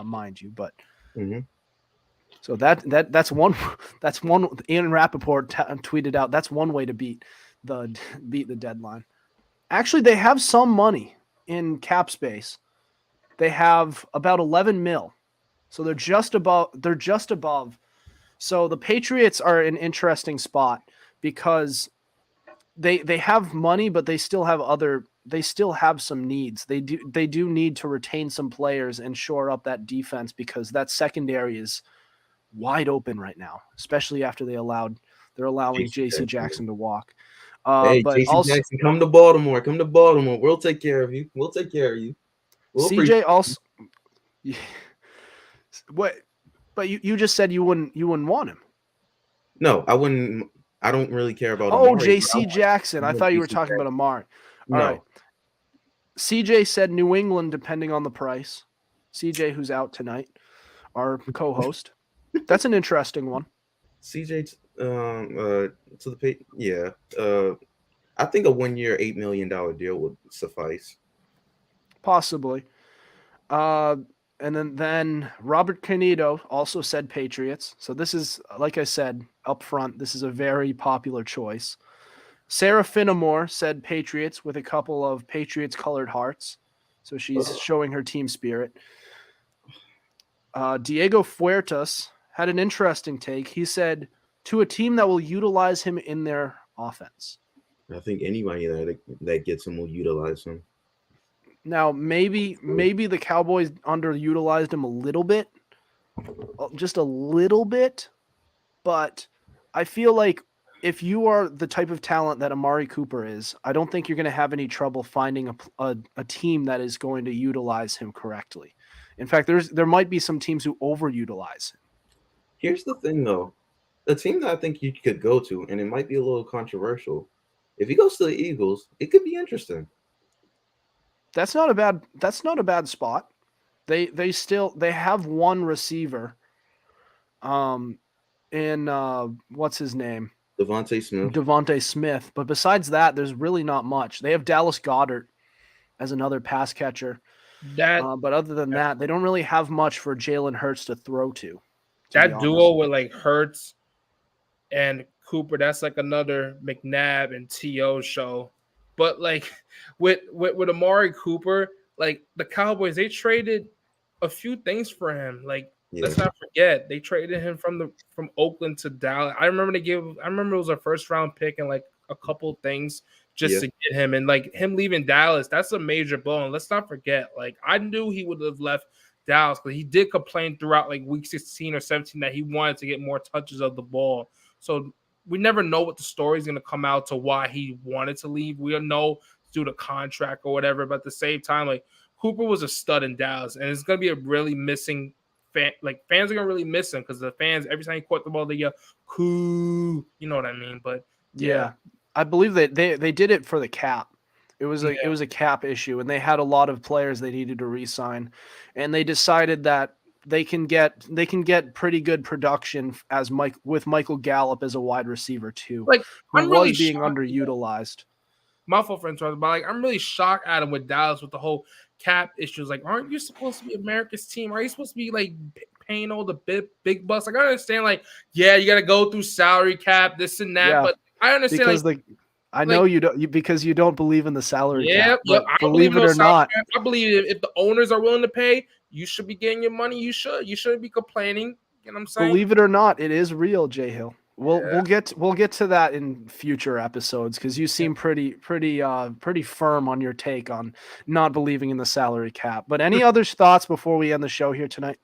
mind you, but so that's one Ian Rappaport tweeted out. That's one way to beat the deadline. Actually, they have some money in cap space. They have about 11 mil. So they're just above. So the Patriots are an interesting spot because they have money, but they still have some needs. They do need to retain some players and shore up that defense because that secondary is wide open right now, especially after they're allowing JC Jackson to walk. Hey, but JC also, Jackson, come to Baltimore. We'll take care of you. We'll CJ also. What? But you just said you wouldn't want him. No, I wouldn't. I don't really care about. Oh, Amari, JC Jackson. I thought you were talking about Amari. All right. No. CJ said New England, depending on the price. CJ, who's out tonight, our co-host. That's an interesting one. CJ to the pay. Yeah. I think a 1-year, $8 million deal would suffice. Possibly. And then Robert Canito also said Patriots. So this is, like I said up front, this is a very popular choice. Sarah Finnemore said Patriots with a couple of Patriots colored hearts. So she's showing her team spirit. Diego Fuertes had an interesting take. He said, to a team that will utilize him in their offense. I think anybody that gets him will utilize him. Now, maybe the Cowboys underutilized him a little bit, just a little bit, but I feel like if you are the type of talent that Amari Cooper is, I don't think you're going to have any trouble finding a team that is going to utilize him correctly. In fact, there might be some teams who overutilize him. Here's the thing, though. The team that I think you could go to, and it might be a little controversial, if he goes to the Eagles, it could be interesting. That's not a bad spot. They have one receiver. What's his name? Devontae Smith. But besides that, there's really not much. They have Dallas Goedert as another pass catcher. But other than that, they don't really have much for Jalen Hurts to throw to. That duo with like Hurts and Cooper, that's like another McNabb and T.O. show. But like with Amari Cooper, like the Cowboys, they traded a few things for him. Like let's not forget, they traded him from Oakland to Dallas. I remember it was a first round pick and like a couple things just to get him. And like him leaving Dallas, that's a major blow. And let's not forget, like I knew he would have left Dallas, but he did complain throughout like week 16 or 17 that he wanted to get more touches of the ball. So we never know what the story is going to come out to why he wanted to leave. We don't know due to contract or whatever, but at the same time, like Cooper was a stud in Dallas, and it's going to be a really missing fan. Like fans are going to really miss him because the fans, every time he caught the ball, they yell, "Coo," you know what I mean? But yeah, I believe that they did it for the cap. It was a cap issue, and they had a lot of players they needed to re-sign, and they decided that they can get pretty good production with Michael Gallup as a wide receiver too, like who was being underutilized. My fault for interrupting, but like I'm really shocked at him with Dallas with the whole cap issues. Like, aren't you supposed to be America's team? Are you supposed to be like paying all the big bucks? Like, I understand, like, yeah, you got to go through salary cap, this and that, but I understand because I know you don't because you don't believe in the salary cap. But I believe it or not, I believe if the owners are willing to pay, you should be getting your money. You shouldn't be complaining. You know what I'm saying? Believe it or not, it is real, Jay Hill. We'll get to that in future episodes because you seem pretty firm on your take on not believing in the salary cap. But any other thoughts before we end the show here tonight?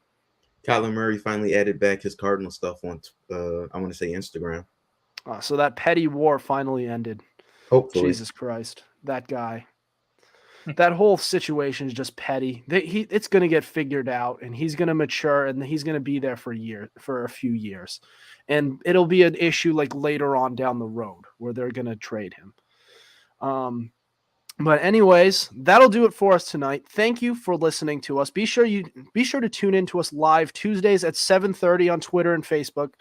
Kyler Murray finally added back his Cardinal stuff on I want to say Instagram. So that petty war finally ended. Hopefully. Jesus Christ, that guy. That whole situation is just petty. It's going to get figured out, and he's going to mature, and he's going to be there for a few years. And it'll be an issue like later on down the road where they're going to trade him. But anyways, that'll do it for us tonight. Thank you for listening to us. Be sure to tune in to us live Tuesdays at 7:30 on Twitter and Facebook.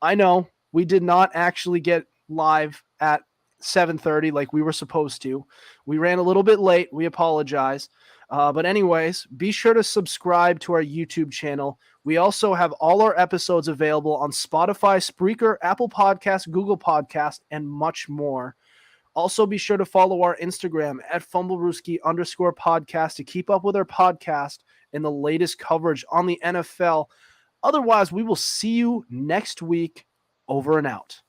I know we did not actually get live at 7:30 like we were supposed to. We ran a little bit late. We apologize. But anyways, be sure to subscribe to our YouTube channel. We also have all our episodes available on Spotify, Spreaker, Apple Podcasts, Google Podcasts, and much more. Also, be sure to follow our Instagram at Fumblerooski_podcast to keep up with our podcast and the latest coverage on the NFL. Otherwise, we will see you next week. Over and out.